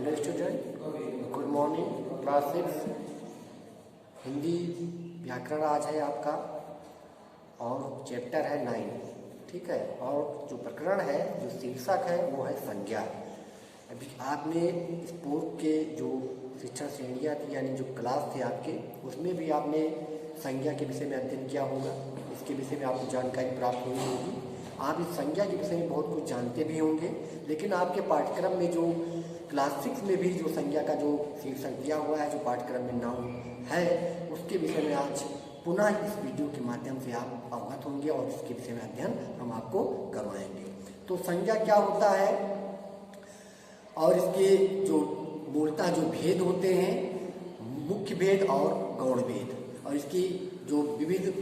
Hello student, good morning. Class 6 Hindi व्याकरण आज है आपका और चैप्टर है 9। ठीक है, और जो प्रकरण है, जो शीर्षक है वो है संज्ञा। अभी आपने इस पूर्व के जो शिक्षण श्रेणियाँ थी यानी जो क्लास थे आपके, उसमें भी आपने संज्ञा के विषय में अध्ययन किया होगा। इसके विषय में आपको जानकारी प्राप्त हुई होगी। आप इस संज्ञा के विषय में बहुत कुछ जानते भी होंगे, लेकिन आपके पाठ्यक्रम में जो क्लास 6 में भी जो संज्ञा का जो शीर्षक दिया हुआ है, जो पाठ्यक्रम में नाउन है, उसके विषय में आज पुनः इस वीडियो के माध्यम से आप अवगत होंगे और इसके विषय में अध्ययन हम आपको करवाएंगे। तो संज्ञा क्या होता है और इसके जो मूलतः जो भेद होते हैं, मुख्य भेद और गौण भेद, और इसकी जो विविध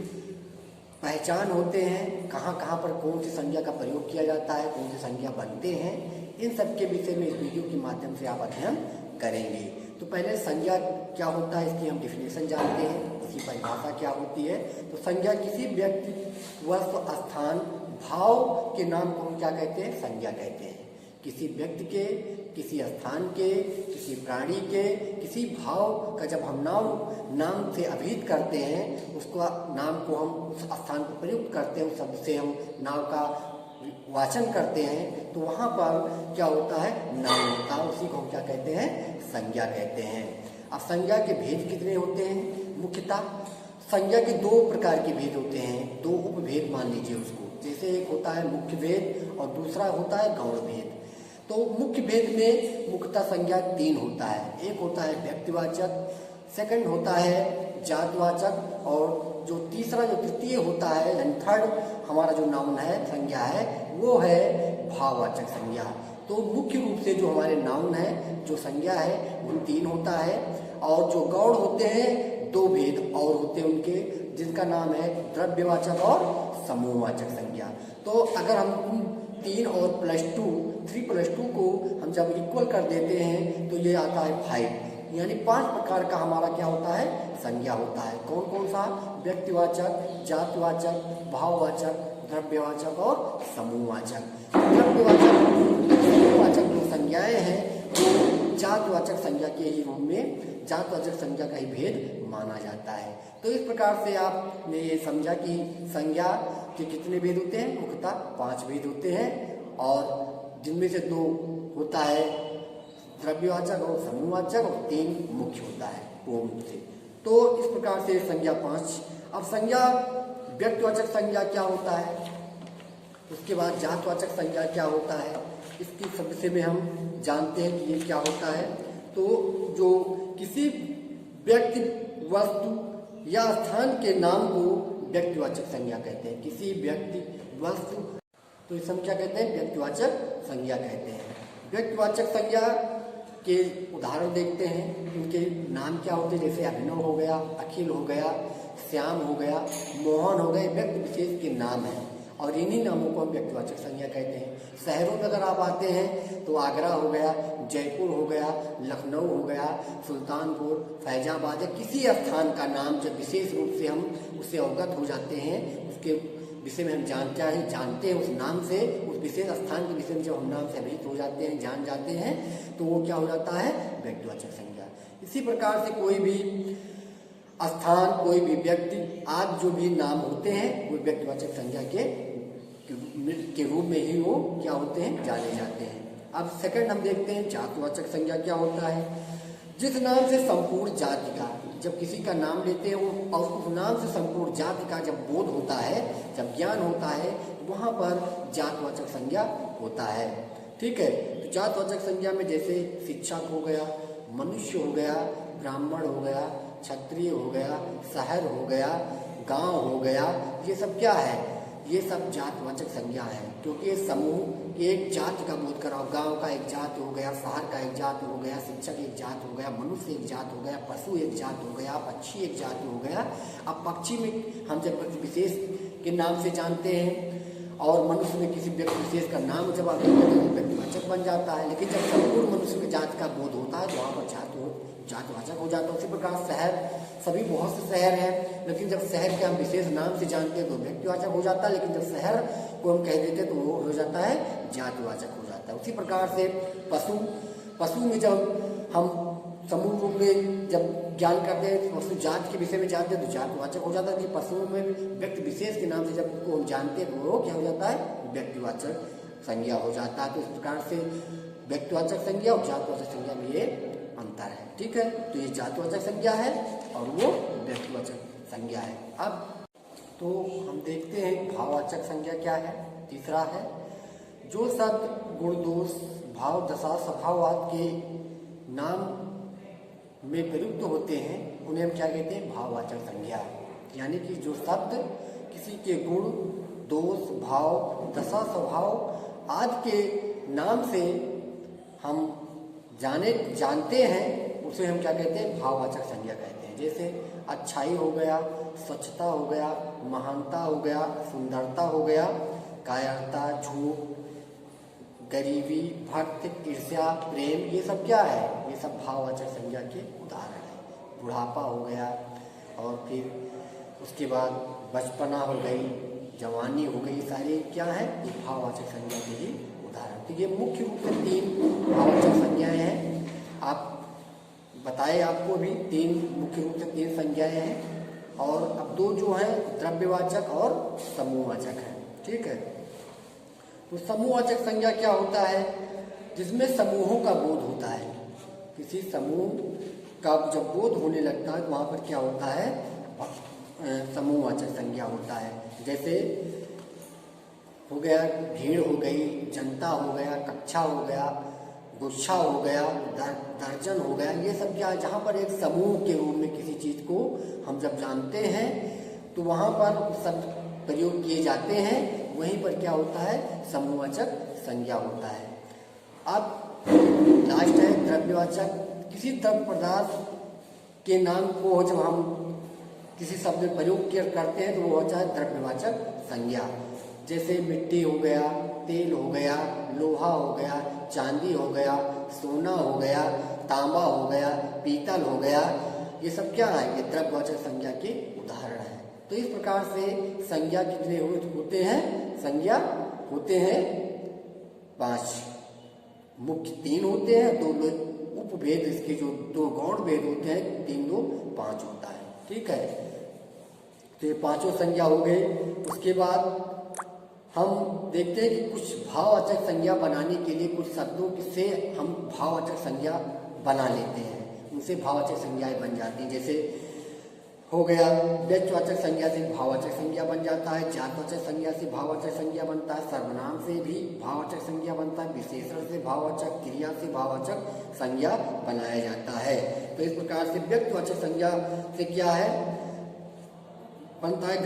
पहचान होते हैं, कहाँ कहाँ पर कौन सी संज्ञा का प्रयोग किया जाता है, कौन सी संज्ञा बनते हैं, इन सब के विषय में इस वीडियो के माध्यम से आप अध्ययन करेंगे। तो पहले संज्ञा क्या होता है, इसकी हम डिफिनेशन जानते हैं, इसकी परिभाषा क्या होती है। तो संज्ञा किसी व्यक्ति, वस्तु, स्थान, भाव के नाम को हम क्या कहते हैं, संज्ञा कहते हैं। किसी व्यक्ति के, किसी स्थान के, किसी प्राणी के, किसी भाव का जब हम नाम से अभिहित करते हैं, उसको नाम को हम उस स्थान को प्रयुक्त करते हैं, उस शब्द से हम नाम का वाचन करते हैं, तो वहाँ पर क्या होता है, नाम होता है। उसी को हम क्या कहते हैं, संज्ञा कहते हैं। अब संज्ञा के भेद कितने होते हैं? मुख्यतः संज्ञा के 2 प्रकार के भेद होते हैं, 2 उपभेद मान लीजिए उसको। जैसे एक होता है मुख्य भेद और दूसरा होता है गौण भेद। तो मुख्य भेद में मुख्यतः संज्ञा 3 होता है। एक होता है व्यक्तिवाचक, सेकंड होता है जातवाचक, और जो तीसरा जो तृतीय होता है यानी थर्ड हमारा जो नाउन है, संज्ञा है, वो है भाववाचक संज्ञा। तो मुख्य रूप से जो हमारे नाउन है, जो संज्ञा है, वो 3 होता है। और जो गौण होते हैं 2 भेद और होते हैं उनके, जिनका नाम है द्रव्यवाचक और समूहवाचक संज्ञा। तो अगर हम 3 और +2, 3+2 को हम जब इक्वल कर देते हैं तो ये आता है 5, यानी 5 प्रकार का हमारा क्या होता है, संज्ञा होता है। कौन कौन सा? व्यक्तिवाचक, जातवाचक, भाववाचक, द्रव्यवाचक और समूहवाचक। द्रव्यवाचक, समूहवाचक जो संज्ञाएं हैं वो जातवाचक संज्ञा के ही रूप में, जातवाचक संज्ञा का ही भेद माना जाता है। तो इस प्रकार से आपने ये समझा कि संज्ञा के कितने भेद होते हैं? मुख्यतः 5 भेद होते हैं, और जिनमें से 2 होता है द्रव्यवाचक और समूहवाचक, और 3 मुख्य होता है पूर्ण रूप से। तो इस प्रकार से संज्ञा 5। अब संज्ञा व्यक्तिवाचक संज्ञा क्या होता है, उसके बाद जातवाचक संज्ञा क्या होता है, इसकी सब विषय में हम जानते हैं कि ये क्या होता है। तो जो किसी व्यक्ति, वस्तु या स्थान के नाम को व्यक्तिवाचक संज्ञा कहते हैं। किसी व्यक्ति, वस्तु, तो इसे हम क्या कहते हैं, व्यक्तिवाचक संज्ञा कहते हैं। व्यक्तिवाचक संज्ञा के उदाहरण देखते हैं, इनके नाम क्या होते हैं, जैसे अभिनव हो गया, अखिल हो गया, श्याम हो गया, मोहन हो गए, व्यक्ति विशेष के नाम हैं, और इन्हीं नामों को हम व्यक्तिवाचक संज्ञा कहते हैं। शहरों में अगर आप आते हैं तो आगरा हो गया, जयपुर हो गया, लखनऊ हो गया, सुल्तानपुर, फैजाबाद, या किसी स्थान का नाम जब विशेष रूप से हम उससे अवगत हो जाते हैं, उसके विषय में हम जानते हैं उस नाम से, उस विशेष स्थान के विषय में जब हम नाम से अभिहित हो जाते हैं, जान जाते हैं, तो वो क्या हो जाता है, व्यक्तिवाचक संज्ञा। इसी प्रकार से कोई भी स्थान, कोई भी व्यक्ति आदि जो भी नाम होते हैं, वो व्यक्तिवाचक संज्ञा के रूप में ही वो क्या होते हैं, जाने जाते हैं। अब सेकंड हम देखते हैं जातवाचक संज्ञा क्या होता है। जिस नाम से संपूर्ण जाति का, जब किसी का नाम लेते हैं वो और उस नाम से संपूर्ण जाति का जब बोध होता है, जब ज्ञान होता है, वहाँ पर जातवाचक संज्ञा होता है। ठीक है, तो जातवाचक संज्ञा में जैसे शिक्षक हो गया, मनुष्य हो गया, ब्राह्मण हो गया, क्षत्रिय हो गया, शहर हो गया, गांव हो गया, ये सब क्या है, ये सब जातवाचक संज्ञा है। क्योंकि ये समूह एक जाति का बोध कराओ, गांव का एक जाति हो गया, शहर का एक जाति हो गया, शिक्षक एक जाति हो गया, मनुष्य एक जाति हो गया, पशु एक जाति हो गया, पक्षी एक जाति हो गया। अब पक्षी में हम जब विशेष के नाम से जानते हैं, और मनुष्य में किसी व्यक्ति विशेष का नाम जब आप व्यक्तिवाचक बन जाता है। लेकिन जब संपूर्ण मनुष्य में जाति का बोध होता है, तो वहाँ पर जातवाचक हो जाता है। उसी प्रकार शहर, सभी बहुत से शहर हैं, लेकिन जब शहर के हम विशेष नाम से जानते हैं तो व्यक्तिवाचक हो जाता है, लेकिन जब शहर को हम कह देते हैं तो वो हो जाता है जातिवाचक हो जाता है। उसी प्रकार से पशु में जब हम समूह रूप में जब ज्ञान करते हैं, पशु जात के विषय में जानते हैं तो जातवाचक हो जाता है। कि पशुओं में व्यक्ति विशेष के नाम से जब उसको हम जानते हैं तो वो क्या हो जाता है, व्यक्तिवाचक संज्ञा हो जाता है। तो इस प्रकार से व्यक्तिवाचक संज्ञा और जातवाचक संज्ञा में ये अंतर है। ठीक है, तो ये जातवाचक संज्ञा है और वो व्यक्तिवाचक संज्ञा है। अब तो हम देखते हैं भाववाचक संज्ञा क्या है। तीसरा है, जो शब्द गुण दोष भाव दशा स्वभाववाद के नाम में प्रयुक्त होते हैं उन्हें हम क्या कहते हैं, भाववाचक संज्ञा। यानी कि जो शब्द किसी के गुण दोष भाव दशा स्वभाव आदि के नाम से हम जानते हैं उसे हम क्या कहते हैं, भाववाचक संज्ञा कहते हैं। जैसे अच्छाई हो गया, स्वच्छता हो गया, महानता हो गया, सुंदरता हो गया, कायरता, झूठ, गरीबी, भक्त, ईर्ष्या, प्रेम, ये सब क्या है, ये सब भाववाचक संज्ञा के उदाहरण है। बुढ़ापा हो गया और फिर उसके बाद बचपना हो गई, जवानी हो गई, सारे क्या है, ये भाववाचक संज्ञा के ही उदाहरण। तो ये मुख्य रूप से 3 भाववाचक संज्ञाएं हैं। आप बताए, आपको भी 3 मुख्य रूप से 3 संज्ञाएं हैं और अब 2 जो है द्रव्यवाचक और समूहवाचक है। ठीक है, तो समूहवाचक संज्ञा क्या होता है, जिसमें समूहों का बोध होता है। किसी समूह का जब बोध होने लगता है तो वहाँ पर क्या होता है, समूहवाचक संज्ञा होता है। जैसे हो गया भीड़ हो गई, जनता हो गया, कक्षा हो गया, गुच्छा हो गया, दर्जन हो गया, ये सब क्या है, जहाँ पर एक समूह के रूप में किसी चीज़ को हम जब जानते हैं तो वहाँ पर सब प्रयोग किए जाते हैं, वहीं पर क्या होता है, समूहवाचक संज्ञा होता है। अब लास्ट है द्रव्यवाचक। किसी द्रव्य पदार्थ के नाम को जब हम किसी शब्द में प्रयोग करते हैं तो वो होता है द्रव्यवाचक संज्ञा। जैसे मिट्टी हो गया, तेल हो गया, लोहा हो गया, चांदी हो गया, सोना हो गया, तांबा हो गया, पीतल हो गया, ये सब क्या है, ये द्रव्यवाचक संज्ञा के उदाहरण है। तो इस प्रकार से संज्ञा कितने होते हैं, संज्ञा होते हैं 5, मुख्य 3 होते हैं, 2 उपभेद, इसके जो 2 गौण भेद होते हैं, 3 2 5 होता है। ठीक है, तो ये 5 संज्ञा हो गए। उसके बाद हम देखते हैं कि कुछ भाववाचक संज्ञा बनाने के लिए कुछ शब्दों से हम भाववाचक संज्ञा बना लेते हैं, उनसे भाववाचक संज्ञाएं बन जाती हैं। जैसे हो गया व्यक्तिवाचक संज्ञा से भाववाचक संज्ञा बन जाता है, जातवाचक संज्ञा से भाववाचक संज्ञा बनता है, सर्वनाम से भी भाववाचक संज्ञा बनता है, विशेषण से भाववाचक, क्रिया से भाववाचक संज्ञा बनाया जाता है। तो इस प्रकार से व्यक्तिवाचक संज्ञा से क्या है, बनता है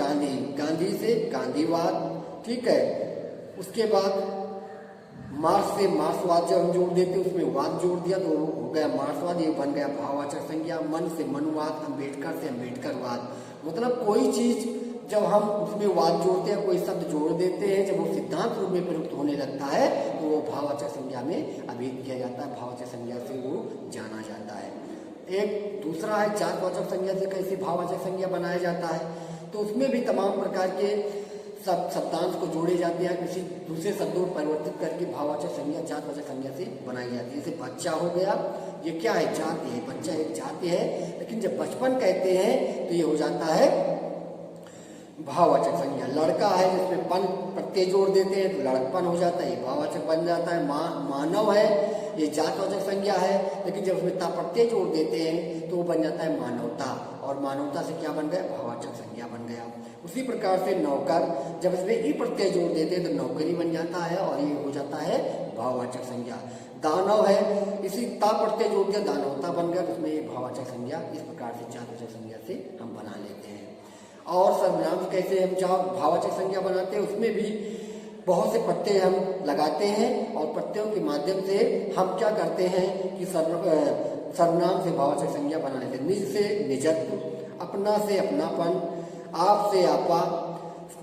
गांधी से गांधीवाद। ठीक है, उसके बाद मार्क्स से मार्क्सवाद जब हम जोड़ देते उसमें वाद जोड़ दिया तो हो गया मार्क्सवाद, ये बन गया भाववाचक संज्ञा। मन से मनुवाद, अम्बेडकर से अम्बेडकरवाद। मतलब कोई चीज जब हम उसमें वाद जोड़ते हैं, कोई शब्द जोड़ देते हैं, जब वो सिद्धांत रूप में प्रयुक्त होने लगता है तो वो भाववाचक संज्ञा में अभिहित किया जाता है, भाववाचक संज्ञा से वो जाना जाता है। एक दूसरा है जातवाचक संज्ञा से कैसे भाववाचक संज्ञा बनाया जाता है, तो उसमें भी तमाम प्रकार के शब्दांश को जोड़े जाते हैं, किसी दूसरे शब्दों को परिवर्तित करके भाववाचक संज्ञा जातवाचक संज्ञा से बनाई जाती है। जैसे बच्चा हो गया, ये क्या है, जाति है, बच्चा एक जाति है, लेकिन जब बचपन कहते हैं तो ये हो जाता है भाववाचक संज्ञा। लड़का है, जिसमें पन प्रत्यय जोड़ देते हैं तो लड़कपन हो जाता है, ये भाववाचक बन जाता है। मानव है, ये जातवाचक संज्ञा है, लेकिन जब उसमें ता प्रत्यय जोड़ देते हैं तो वो बन जाता है मानवता, और मानवता से क्या बन गया, भाववाचक संज्ञा बन गया। उसी प्रकार से नौकर, जब इसमें ई प्रत्यय जोड़ देते हैं तो नौकरी बन जाता है और ये हो जाता है भाववाचक संज्ञा। दानव है, इसी ता प्रत्यय जोड़ दिया, दानवता बन गया, उसमें ये भाववाचक संज्ञा। इस प्रकार से जातवाचक संज्ञा से हम बना लेते हैं। और सर्वनाम कैसे हम जहाँ भाववाचक संज्ञा बनाते हैं उसमें भी बहुत से प्रत्यय हम लगाते हैं, और प्रत्ययों के माध्यम से हम क्या करते हैं कि सर्वनाम से भाववाचक संज्ञा बना लेते हैं। निज से निजत्व, अपना से अपनापन, आप से आपा,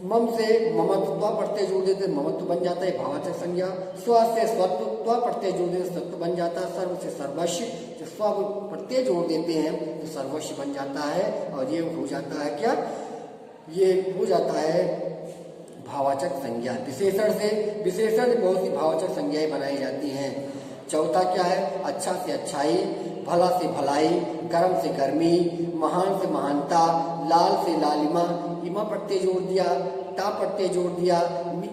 मम से ममत्व प्रत्यय जोड़ देते ममत्व बन जाता है भाववाचक संज्ञा। स्व से स्वत्व प्रत्यय जोड़ देते सत्व बन जाता है। सर्व से सर्वस्व, जो स्व प्रत्यय जोड़ देते हैं तो सर्वस्व बन जाता है, और ये हो जाता है क्या, ये हो जाता है भाववाचक संज्ञा। विशेषण से बहुत सी भाववाचक संज्ञाएं बनाई जाती हैं। चौथा क्या है, अच्छा से अच्छाई, भला से भलाई, गर्म से गर्मी, महान से महानता, लाल से लालिमा, इमा प्रत्यय जोड़ दिया, टा प्रत्यय जोड़ दिया,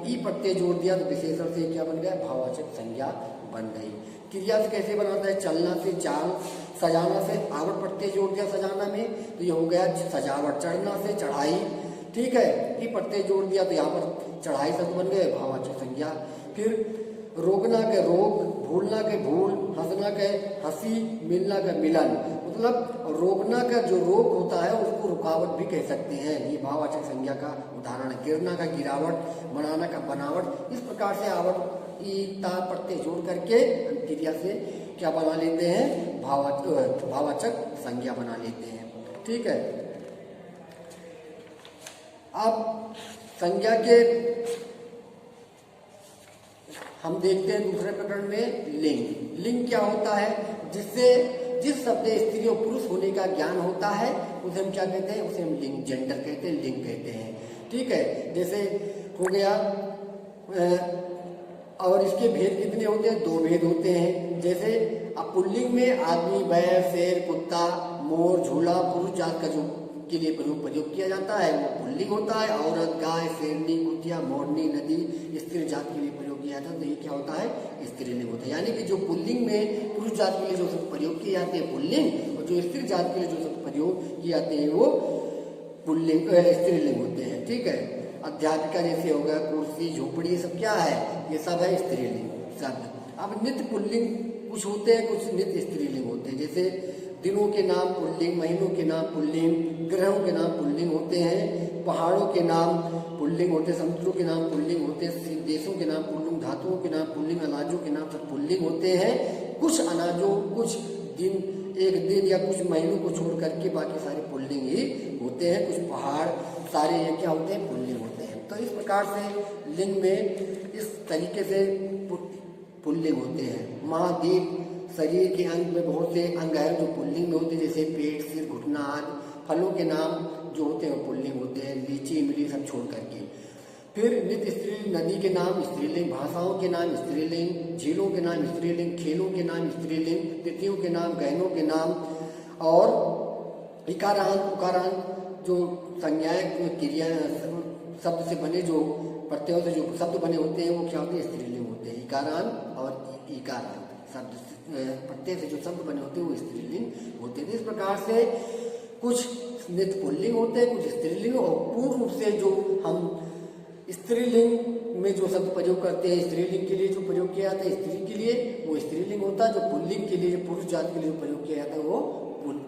ई प्रत्यय जोड़ दिया तो विशेषण से क्या बन गया, भाववाचक संज्ञा बन गई। क्रिया से कैसे बनाता है, चलना से चाल, सजाना से आवट प्रत्यय जोड़ दिया सजाना में तो ये हो गया सजावट, चढ़ना से चढ़ाई, ठीक है, ई प्रत्यय जोड़ दिया तो यहाँ पर चढ़ाई शब्द बन गए भाववाचक संज्ञा। फिर रोकना के रोक, भूलना के भूल, हंसना के हंसी, मिलना का मिलन, मतलब रोकना का जो रोक होता है उसको रुकावट भी कह सकते हैं, ये भाववाचक संज्ञा का उदाहरण है। गिरना का गिरावट, बनाना का बनावट, इस प्रकार से आवट ई ता प्रत्यय जोड़ करके क्रिया से क्या बना लेते हैं, भाववाचक संज्ञा बना लेते हैं, ठीक है। अब संज्ञा के हम देखते हैं दूसरे प्रकरण में लिंग। लिंग क्या होता है, जिस शब्द स्त्री और पुरुष होने का ज्ञान होता है उसे हम क्या कहते हैं, उसे हम लिंग, जेंडर कहते हैं, लिंग कहते हैं, ठीक है। जैसे हो गया और इसके भेद कितने होते हैं, 2 भेद होते हैं। जैसे अब पुल्लिंग में आदमी, बैल, शेर, कुत्ता, मोर, झूला, पुरुष जात का जो के लिए प्रयोग किया जाता है वो पुल्लिंग होता है। औरत, गाय, शेरनी, कुतिया, मोरनी, नदी, स्त्री जात के लिए प्रयोग किया जाता है तो ये क्या होता है, स्त्रीलिंग होता है। यानी कि जो पुल्लिंग में पुरुष जात के लिए जो शब्द प्रयोग किए जाते हैं पुल्लिंग, और जो स्त्री जात के लिए जो शब्द प्रयोग किए जाते हैं वो पुल्लिंग स्त्रीलिंग होते हैं, ठीक है। अध्यापिका जैसे हो गया, कुर्सी, झोपड़ी, ये सब क्या है, ये सब है स्त्रीलिंग शब्द। अब नित्य पुल्लिंग कुछ होते हैं, कुछ नित्य स्त्रीलिंग होते हैं। जैसे दिनों के नाम पुल्लिंग, महीनों के नाम पुल्लिंग, ग्रहों के नाम पुल्लिंग होते हैं, पहाड़ों के नाम पुल्लिंग होते हैं, समुद्रों के नाम पुल्लिंग होते हैं, देशों के नाम पुल्लिंग, धातुओं के नाम पुल्लिंग, अनाजों के नाम सब पुल्लिंग होते हैं। कुछ अनाजों, कुछ दिन, एक दिन या कुछ महीनों को छोड़ करके बाकी सारे पुल्लिंग ही होते हैं। कुछ पहाड़ सारे ये क्या होते हैं, पुल्लिंग होते हैं। तो इस प्रकार से लिंग में इस तरीके से पुल्लिंग होते हैं। महाद्वीप, शरीर के अंग में बहुत से अंग हैं जो पुल्लिंग में होते हैं, जैसे पेट, सिर, घुटना आदि। फलों के नाम जो होते हैं वो पुल्लिंग होते हैं, लीची, इमली सब छोड़ करके। फिर नित्य स्त्रीलिंग, नदी के नाम स्त्रीलिंग, भाषाओं के नाम स्त्रीलिंग, झीलों के नाम स्त्रीलिंग, खेलों के नाम स्त्रीलिंग, तिथियों के नाम, गहनों के नाम, और इकारांत, उकारांत जो संज्ञाएं क्रिया शब्द से बने जो प्रत्ययों से जो शब्द बने होते हैं वो क्या होते हैं, स्त्रीलिंग होते हैं। इकारांत और इकारांत शब्द प्रत्यय से जो शब्द बने होते हैं वो स्त्रीलिंग होते हैं। इस प्रकार से कुछ नित्य पुल्लिंग होते हैं, कुछ स्त्रीलिंग, और पूर्ण रूप से जो हम स्त्रीलिंग में जो शब्द प्रयोग करते हैं, स्त्रीलिंग के लिए जो प्रयोग किया जाता है स्त्री के लिए वो स्त्रीलिंग होता है, जो पुल्लिंग के लिए, जो पुरुष जात के लिए प्रयोग किया जाता है वो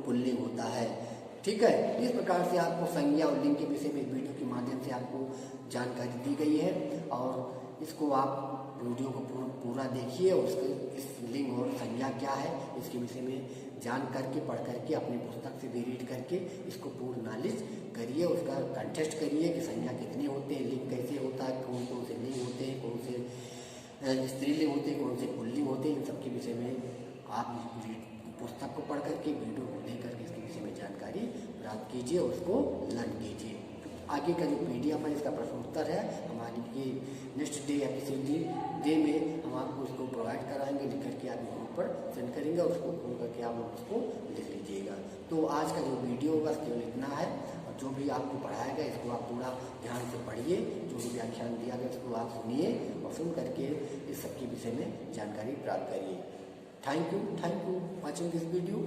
पुल्लिंग होता है, ठीक है। इस प्रकार से आपको संज्ञा और लिंग के विषय में वीडियो के माध्यम से आपको जानकारी दी गई है, और इसको आप वीडियो को पूरा देखिए और उसके इस लिंग और संज्ञा क्या है इसके विषय में जान करके, पढ़ करके, अपने पुस्तक से भी रीड करके इसको पूर्ण नॉलेज करिए, उसका कंटेस्ट करिए कि संज्ञा कितने होते हैं, लिंग कैसे होता है, कौन कौन से लिंग होते हैं, कौन से स्त्रीलिंग होते हैं, कौन से पुल्लिंग होते हैं, इन सब के विषय में आप पुस्तक को पढ़ करके, वीडियो को देख करके इसके विषय में जानकारी प्राप्त कीजिए और उसको लर्न कीजिए। आगे का जो PDF है इसका प्रश्न उत्तर है हमारी ये नेक्स्ट डे या किसी डे में हम आपको उसको प्रोवाइड कराएंगे, लिख करके आप ग्रुप पर सेंड करेंगे और उसको खोल करके आप उसको लिख लीजिएगा। तो आज का जो वीडियो होगा केवल इतना है, और जो भी आपको पढ़ाया गया इसको आप पूरा ध्यान से पढ़िए, जो भी व्याख्यान दिया गया उसको आप सुनिए और सुन करके इस सब के विषय में जानकारी प्राप्त करिए। Thank you watching this video.